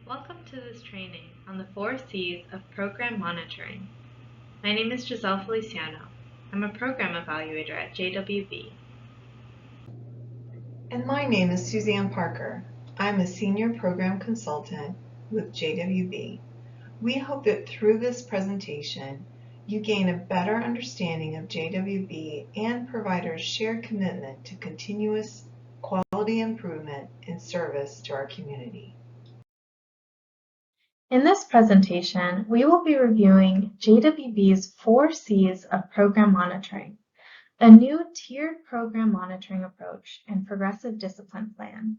Welcome to this training on the 4 C's of Program Monitoring. My name is Giselle Feliciano. I'm a Program Evaluator at JWB. And my name is Suzanne Parker. I'm a Senior Program Consultant with JWB. We hope that through this presentation, you gain a better understanding of JWB and providers' shared commitment to continuous quality improvement and service to our community. In this presentation, we will be reviewing JWB's 4 C's of Program Monitoring, a new tiered program monitoring approach and progressive discipline plan.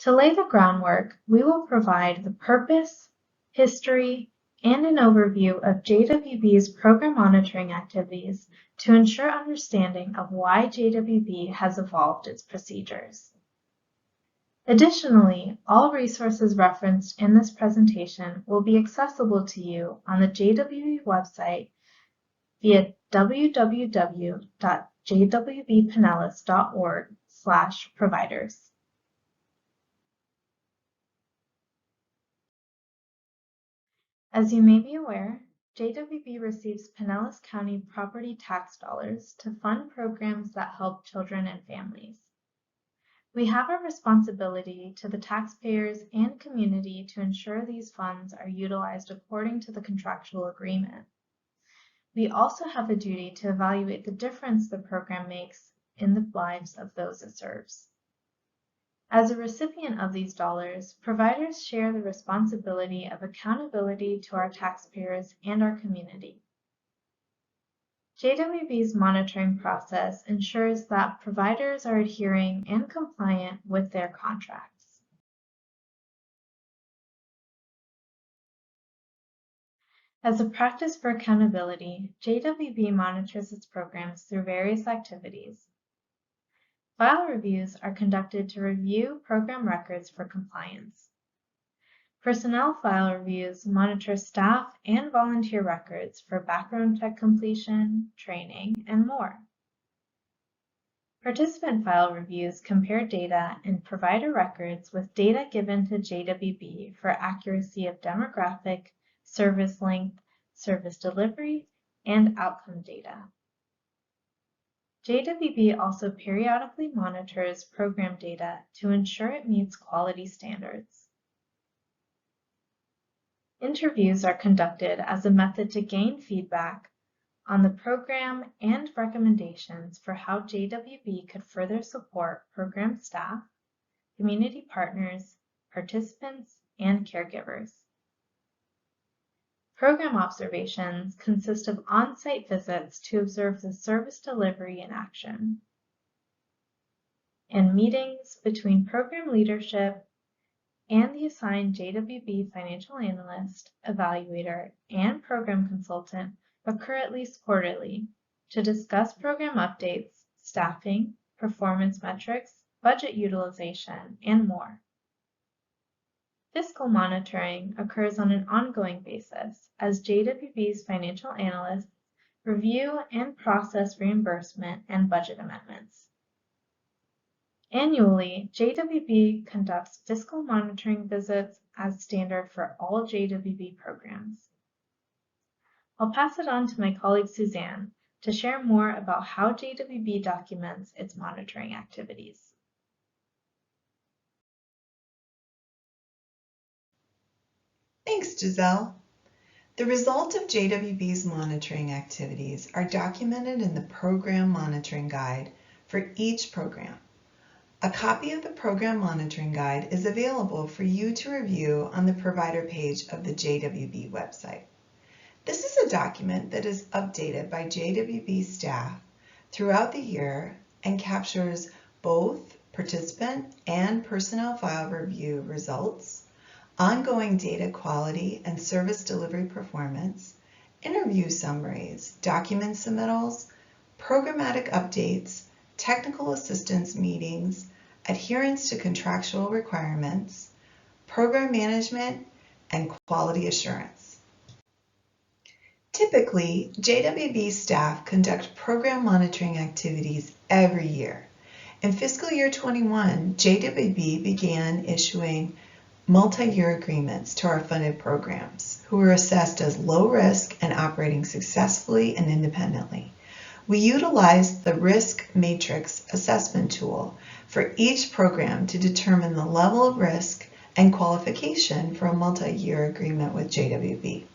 To lay the groundwork, we will provide the purpose, history, and an overview of JWB's program monitoring activities to ensure understanding of why JWB has evolved its procedures. Additionally, all resources referenced in this presentation will be accessible to you on the JWB website via www.jwbpinellas.org/providers. As you may be aware, JWB receives Pinellas County property tax dollars to fund programs that help children and families. We have a responsibility to the taxpayers and community to ensure these funds are utilized according to the contractual agreement. We also have a duty to evaluate the difference the program makes in the lives of those it serves. As a recipient of these dollars, providers share the responsibility of accountability to our taxpayers and our community. JWB's monitoring process ensures that providers are adhering and compliant with their contracts. As a practice for accountability, JWB monitors its programs through various activities. File reviews are conducted to review program records for compliance. Personnel file reviews monitor staff and volunteer records for background check completion, training, and more. Participant file reviews compare data in provider records with data given to JWB for accuracy of demographic, service length, service delivery, and outcome data. JWB also periodically monitors program data to ensure it meets quality standards. Interviews are conducted as a method to gain feedback on the program and recommendations for how JWB could further support program staff, community partners, participants, and caregivers. Program observations consist of on-site visits to observe the service delivery in action, and meetings between program leadership and the assigned JWB financial analyst, evaluator, and program consultant occur at least quarterly to discuss program updates, staffing, performance metrics, budget utilization, and more. Fiscal monitoring occurs on an ongoing basis as JWB's financial analysts review and process reimbursement and budget amendments. Annually, JWB conducts fiscal monitoring visits as standard for all JWB programs. I'll pass it on to my colleague Suzanne to share more about how JWB documents its monitoring activities. Thanks, Giselle. The results of JWB's monitoring activities are documented in the Program Monitoring Guide for each program. A copy of the Program Monitoring Guide is available for you to review on the provider page of the JWB website. This is a document that is updated by JWB staff throughout the year and captures both participant and personnel file review results, ongoing data quality and service delivery performance, interview summaries, document submittals, programmatic updates, technical assistance meetings, adherence to contractual requirements, program management, and quality assurance. Typically, JWB staff conduct program monitoring activities every year. In fiscal year 21, JWB began issuing multi-year agreements to our funded programs who are assessed as low risk and operating successfully and independently. We utilize the risk matrix assessment tool for each program to determine the level of risk and qualification for a multi-year agreement with JWB.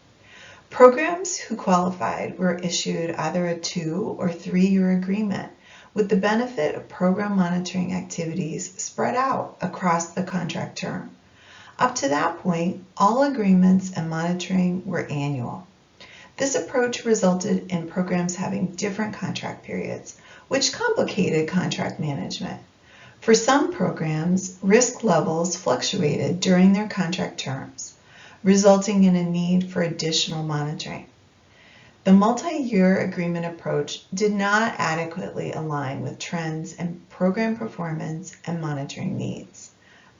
Programs who qualified were issued either a 2 or 3-year agreement with the benefit of program monitoring activities spread out across the contract term. Up to that point, all agreements and monitoring were annual. This approach resulted in programs having different contract periods, which complicated contract management. For some programs, risk levels fluctuated during their contract terms, resulting in a need for additional monitoring. The multi-year agreement approach did not adequately align with trends in program performance and monitoring needs.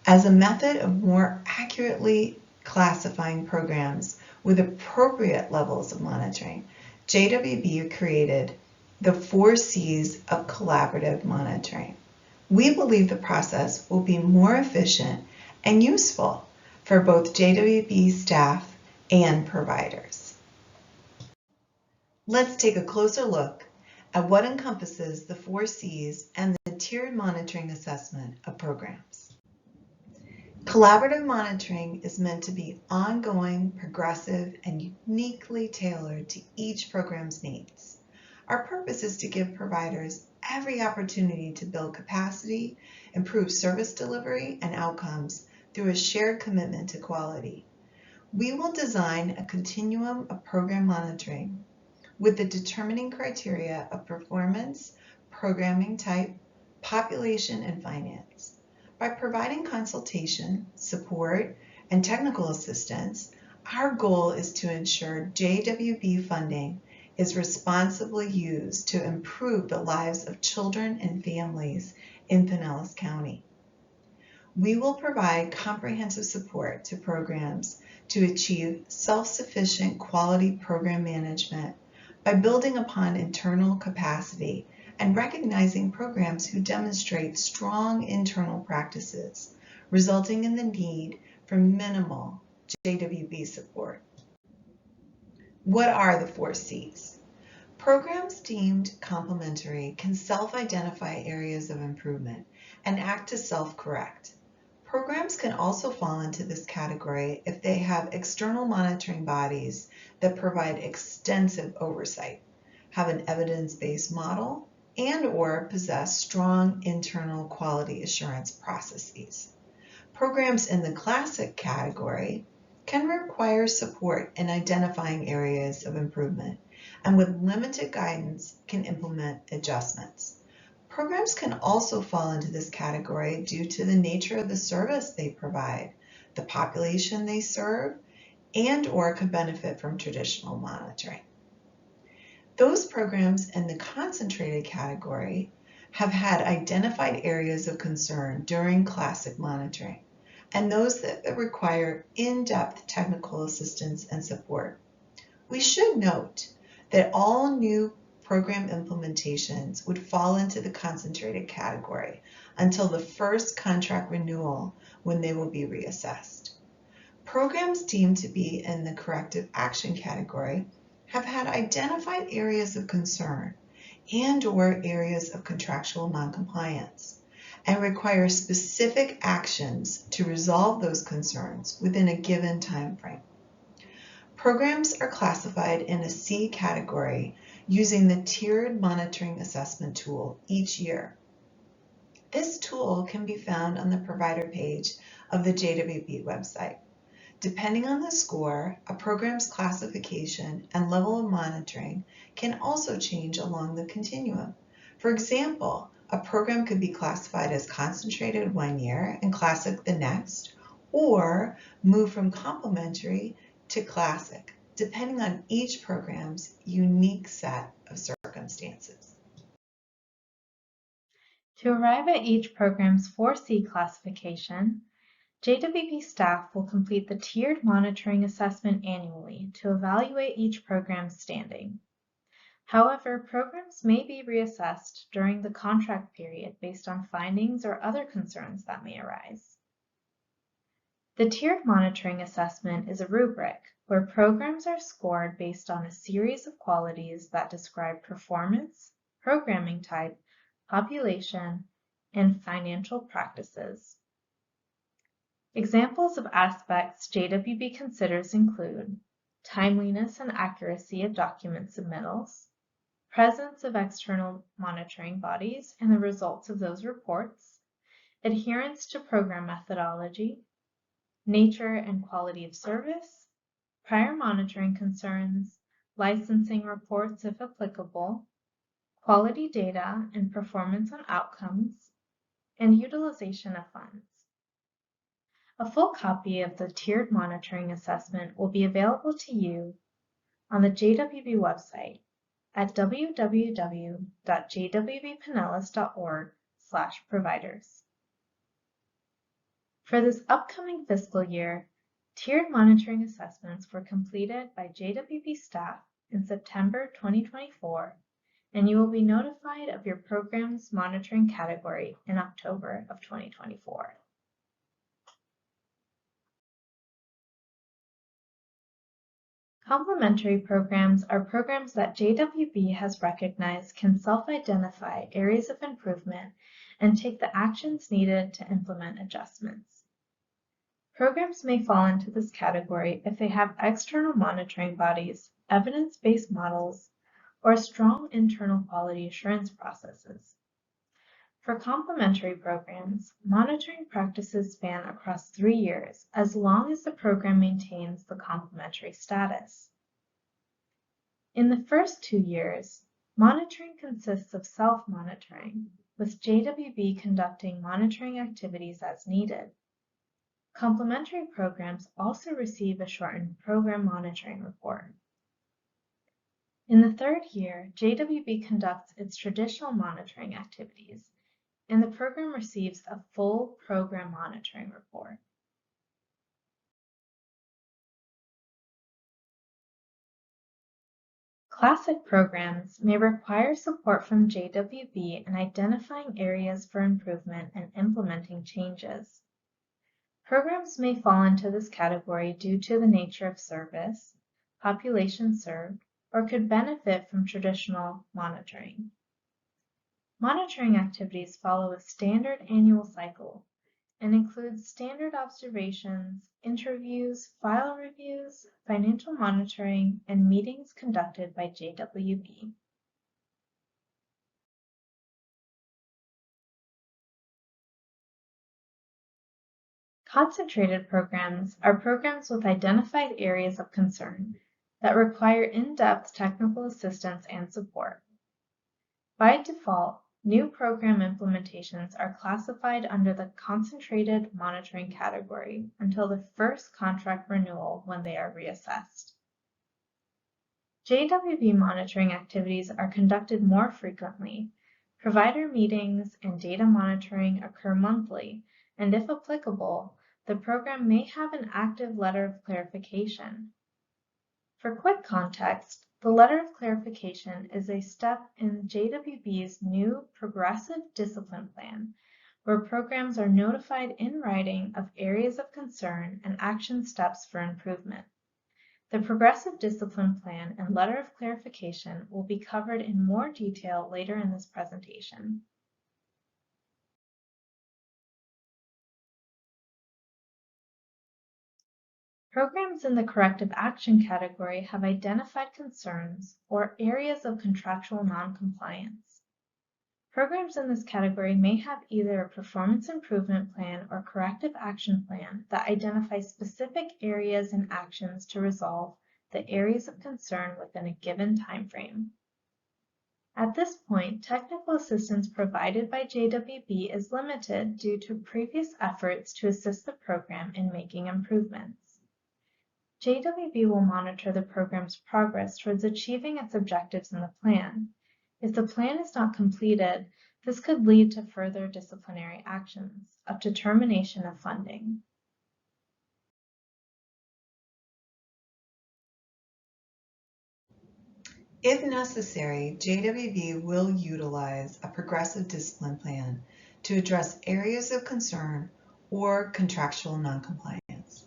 As a method of more accurately classifying programs with appropriate levels of monitoring, JWB created the 4 C's of collaborative monitoring. We believe the process will be more efficient and useful for both JWB staff and providers. Let's take a closer look at what encompasses the 4 C's and the tiered monitoring assessment of programs. Collaborative monitoring is meant to be ongoing, progressive, and uniquely tailored to each program's needs. Our purpose is to give providers every opportunity to build capacity, improve service delivery and outcomes through a shared commitment to quality. We will design a continuum of program monitoring with the determining criteria of performance, programming type, population, and finance. By providing consultation, support, and technical assistance, our goal is to ensure JWB funding is responsibly used to improve the lives of children and families in Pinellas County. We will provide comprehensive support to programs to achieve self-sufficient quality program management by building upon internal capacity and recognizing programs who demonstrate strong internal practices, resulting in the need for minimal JWB support. What are the 4 C's? Programs deemed complementary can self-identify areas of improvement and act to self-correct. Programs can also fall into this category if they have external monitoring bodies that provide extensive oversight, have an evidence-based model, and/or possess strong internal quality assurance processes. Programs in the classic category can require support in identifying areas of improvement and with limited guidance can implement adjustments. Programs can also fall into this category due to the nature of the service they provide, the population they serve, and/or could benefit from traditional monitoring. Those programs in the concentrated category have had identified areas of concern during classic monitoring, and those that require in-depth technical assistance and support. We should note that all new program implementations would fall into the concentrated category until the first contract renewal when they will be reassessed. Programs deemed to be in the corrective action category have had identified areas of concern and/or areas of contractual noncompliance and require specific actions to resolve those concerns within a given time frame. Programs are classified in a C category using the tiered monitoring assessment tool each year. This tool can be found on the provider page of the JWB website. Depending on the score, a program's classification and level of monitoring can also change along the continuum. For example, a program could be classified as concentrated one year and classic the next, or move from complementary to classic, depending on each program's unique set of circumstances. To arrive at each program's 4C classification, JWB staff will complete the tiered monitoring assessment annually to evaluate each program's standing. However, programs may be reassessed during the contract period based on findings or other concerns that may arise. The tiered monitoring assessment is a rubric where programs are scored based on a series of qualities that describe performance, programming type, population, and financial practices. Examples of aspects JWB considers include timeliness and accuracy of document submittals, presence of external monitoring bodies and the results of those reports, adherence to program methodology, nature and quality of service, prior monitoring concerns, licensing reports if applicable, quality data and performance on outcomes, and utilization of funds. A full copy of the tiered monitoring assessment will be available to you on the JWB website at www.jwbpinellas.org/providers. For this upcoming fiscal year, tiered monitoring assessments were completed by JWB staff in September 2024, and you will be notified of your program's monitoring category in October of 2024. Complementary programs are programs that JWB has recognized can self-identify areas of improvement and take the actions needed to implement adjustments. Programs may fall into this category if they have external monitoring bodies, evidence-based models, or strong internal quality assurance processes. For complementary programs, monitoring practices span across 3 years as long as the program maintains the complementary status. In the first 2 years, monitoring consists of self-monitoring, with JWB conducting monitoring activities as needed. Complementary programs also receive a shortened program monitoring report. In the 3rd year, JWB conducts its traditional monitoring activities, and the program receives a full program monitoring report. Classic programs may require support from JWB in identifying areas for improvement and implementing changes. Programs may fall into this category due to the nature of service, population served, or could benefit from traditional monitoring. Monitoring activities follow a standard annual cycle and include standard observations, interviews, file reviews, financial monitoring, and meetings conducted by JWB. Concentrated programs are programs with identified areas of concern that require in-depth technical assistance and support. By default, new program implementations are classified under the concentrated monitoring category until the first contract renewal when they are reassessed. JWB monitoring activities are conducted more frequently. Provider meetings and data monitoring occur monthly, and if applicable, the program may have an active letter of clarification. For quick context, the letter of clarification is a step in JWB's new Progressive Discipline Plan, where programs are notified in writing of areas of concern and action steps for improvement. The Progressive Discipline Plan and letter of clarification will be covered in more detail later in this presentation. Programs in the corrective action category have identified concerns or areas of contractual noncompliance. Programs in this category may have either a performance improvement plan or corrective action plan that identifies specific areas and actions to resolve the areas of concern within a given time frame. At this point, technical assistance provided by JWB is limited due to previous efforts to assist the program in making improvements. JWB will monitor the program's progress towards achieving its objectives in the plan. If the plan is not completed, this could lead to further disciplinary actions up to termination of funding. If necessary, JWB will utilize a progressive discipline plan to address areas of concern or contractual noncompliance.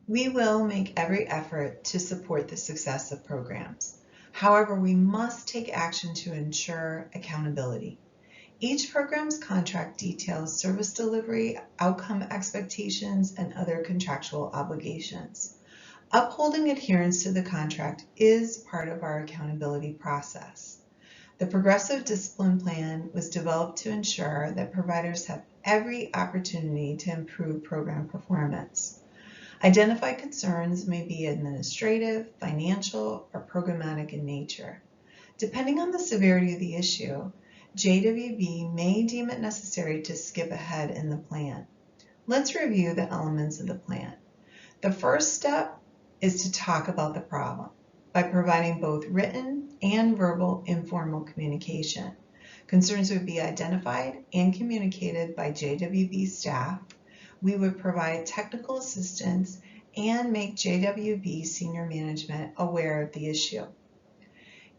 We will make every effort to support the success of programs. However, we must take action to ensure accountability. Each program's contract details service delivery, outcome expectations, and other contractual obligations. Upholding adherence to the contract is part of our accountability process. The Progressive Discipline Plan was developed to ensure that providers have every opportunity to improve program performance. Identified concerns may be administrative, financial, or programmatic in nature. Depending on the severity of the issue, JWB may deem it necessary to skip ahead in the plan. Let's review the elements of the plan. The first step is to talk about the problem by providing both written and verbal informal communication. Concerns would be identified and communicated by JWB staff. We would provide technical assistance and make JWB senior management aware of the issue.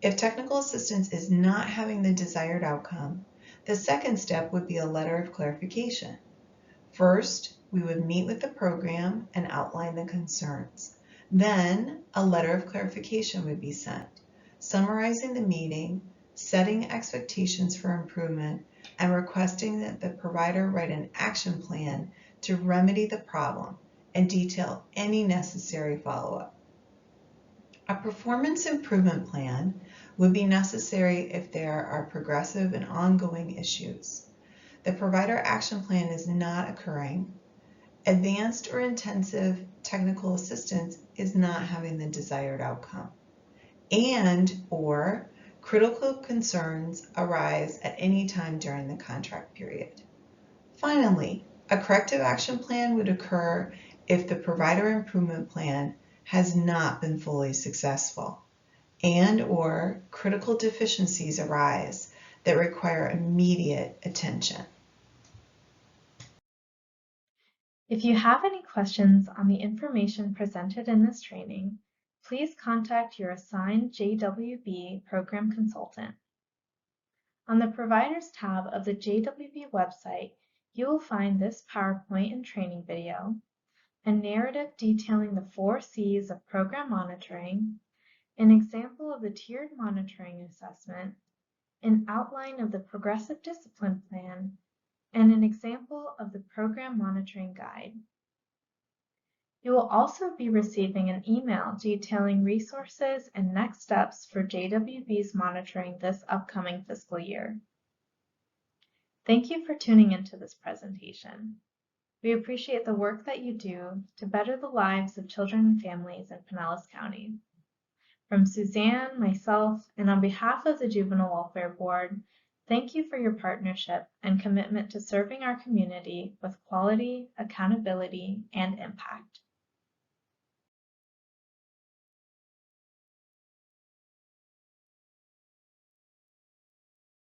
If technical assistance is not having the desired outcome, the second step would be a letter of clarification. First, we would meet with the program and outline the concerns. Then, a letter of clarification would be sent, summarizing the meeting, setting expectations for improvement, and requesting that the provider write an action plan to remedy the problem and detail any necessary follow-up. A performance improvement plan would be necessary if there are progressive and ongoing issues. The provider action plan is not occurring. Advanced or intensive technical assistance is not having the desired outcome. And/or critical concerns arise at any time during the contract period. Finally, a corrective action plan would occur if the provider improvement plan has not been fully successful and/or critical deficiencies arise that require immediate attention. If you have any questions on the information presented in this training, please contact your assigned JWB program consultant. On the Providers tab of the JWB website, you will find this PowerPoint and training video, a narrative detailing the 4 C's of program monitoring, an example of the tiered monitoring assessment, an outline of the Progressive Discipline Plan, and an example of the Program Monitoring Guide. You will also be receiving an email detailing resources and next steps for JWB's monitoring this upcoming fiscal year. Thank you for tuning into this presentation. We appreciate the work that you do to better the lives of children and families in Pinellas County. From Suzanne, myself, and on behalf of the Juvenile Welfare Board, thank you for your partnership and commitment to serving our community with quality, accountability, and impact.